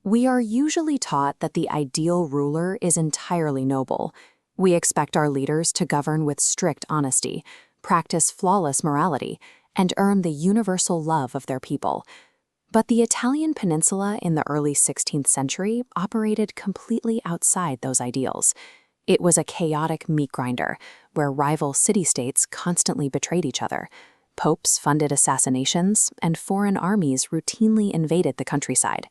We are usually taught that the ideal ruler is entirely noble. We expect our leaders to govern with strict honesty, practice flawless morality, and earn the universal love of their people. But the Italian peninsula in the early 16th century operated completely outside those ideals. It was a chaotic meat grinder, where rival city-states constantly betrayed each other. Popes funded assassinations, and foreign armies routinely invaded the countryside.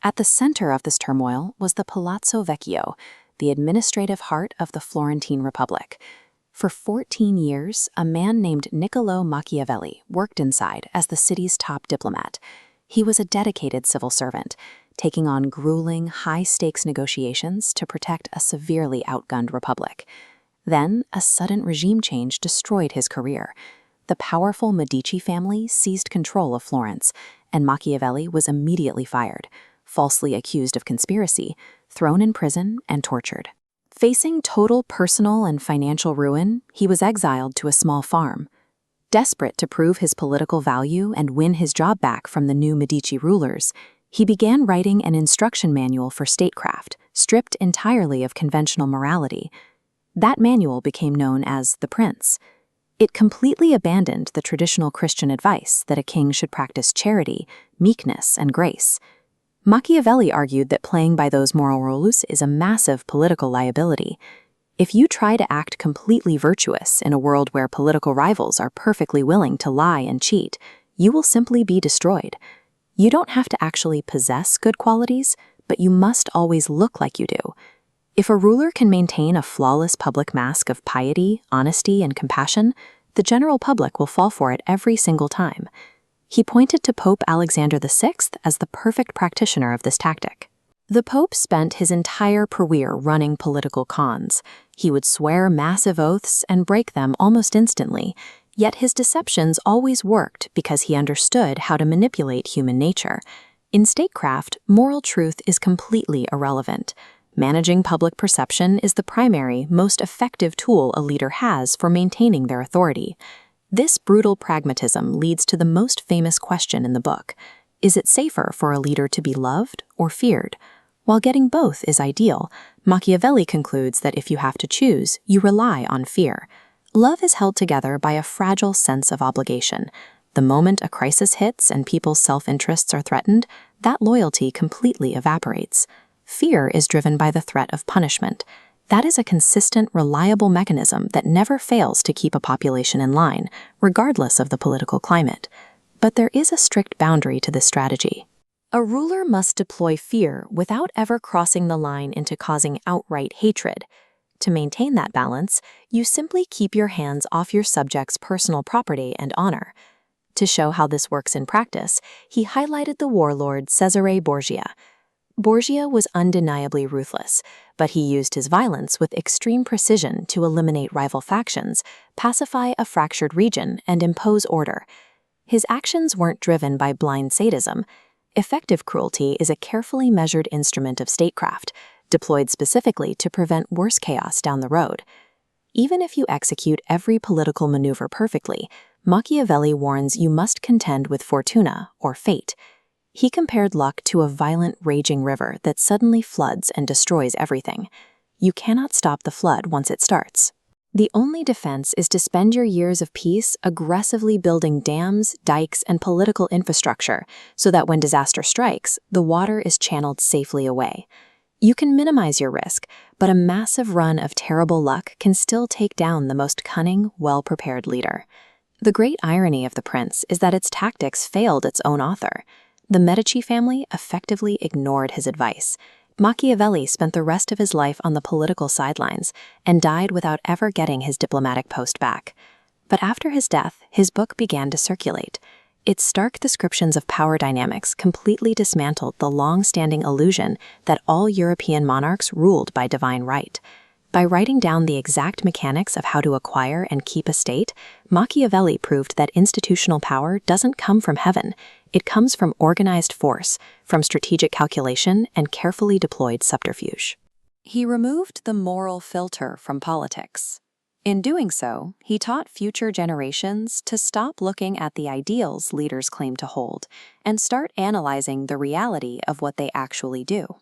At the center of this turmoil was the Palazzo Vecchio, the administrative heart of the Florentine Republic. For 14 years, a man named Niccolò Machiavelli worked inside as the city's top diplomat. He was a dedicated civil servant, taking on grueling, high-stakes negotiations to protect a severely outgunned republic. Then, a sudden regime change destroyed his career. The powerful Medici family seized control of Florence, and Machiavelli was immediately fired, falsely accused of conspiracy, thrown in prison, and tortured. Facing total personal and financial ruin, he was exiled to a small farm. Desperate to prove his political value and win his job back from the new Medici rulers, he began writing an instruction manual for statecraft, stripped entirely of conventional morality. That manual became known as The Prince. It completely abandoned the traditional Christian advice that a king should practice charity, meekness, and grace. Machiavelli argued that playing by those moral rules is a massive political liability. If you try to act completely virtuous in a world where political rivals are perfectly willing to lie and cheat, you will simply be destroyed. You don't have to actually possess good qualities, but you must always look like you do. If a ruler can maintain a flawless public mask of piety, honesty, and compassion, the general public will fall for it every single time. He pointed to Pope Alexander VI as the perfect practitioner of this tactic. The Pope spent his entire career running political cons. He would swear massive oaths and break them almost instantly, yet his deceptions always worked because he understood how to manipulate human nature. In statecraft, moral truth is completely irrelevant. Managing public perception is the primary, most effective tool a leader has for maintaining their authority. This brutal pragmatism leads to the most famous question in the book. Is it safer for a leader to be loved or feared? While getting both is ideal, Machiavelli concludes that if you have to choose, you rely on fear. Love is held together by a fragile sense of obligation. The moment a crisis hits and people's self-interests are threatened, that loyalty completely evaporates. Fear is driven by the threat of punishment. That is a consistent, reliable mechanism that never fails to keep a population in line, regardless of the political climate. But there is a strict boundary to this strategy. A ruler must deploy fear without ever crossing the line into causing outright hatred. To maintain that balance, you simply keep your hands off your subjects' personal property and honor. To show how this works in practice, he highlighted the warlord Cesare Borgia. Borgia was undeniably ruthless, but he used his violence with extreme precision to eliminate rival factions, pacify a fractured region, and impose order. His actions weren't driven by blind sadism. Effective cruelty is a carefully measured instrument of statecraft, deployed specifically to prevent worse chaos down the road. Even if you execute every political maneuver perfectly, Machiavelli warns you must contend with fortuna, or fate. He compared luck to a violent, raging river that suddenly floods and destroys everything. You cannot stop the flood once it starts. The only defense is to spend your years of peace aggressively building dams, dikes, and political infrastructure so that when disaster strikes, the water is channeled safely away. You can minimize your risk, but a massive run of terrible luck can still take down the most cunning, well-prepared leader. The great irony of The Prince is that its tactics failed its own author. The Medici family effectively ignored his advice. Machiavelli spent the rest of his life on the political sidelines and died without ever getting his diplomatic post back. But after his death, his book began to circulate. Its stark descriptions of power dynamics completely dismantled the long-standing illusion that all European monarchs ruled by divine right. By writing down the exact mechanics of how to acquire and keep a state, Machiavelli proved that institutional power doesn't come from heaven. It comes from organized force, from strategic calculation and carefully deployed subterfuge. He removed the moral filter from politics. In doing so, he taught future generations to stop looking at the ideals leaders claim to hold and start analyzing the reality of what they actually do.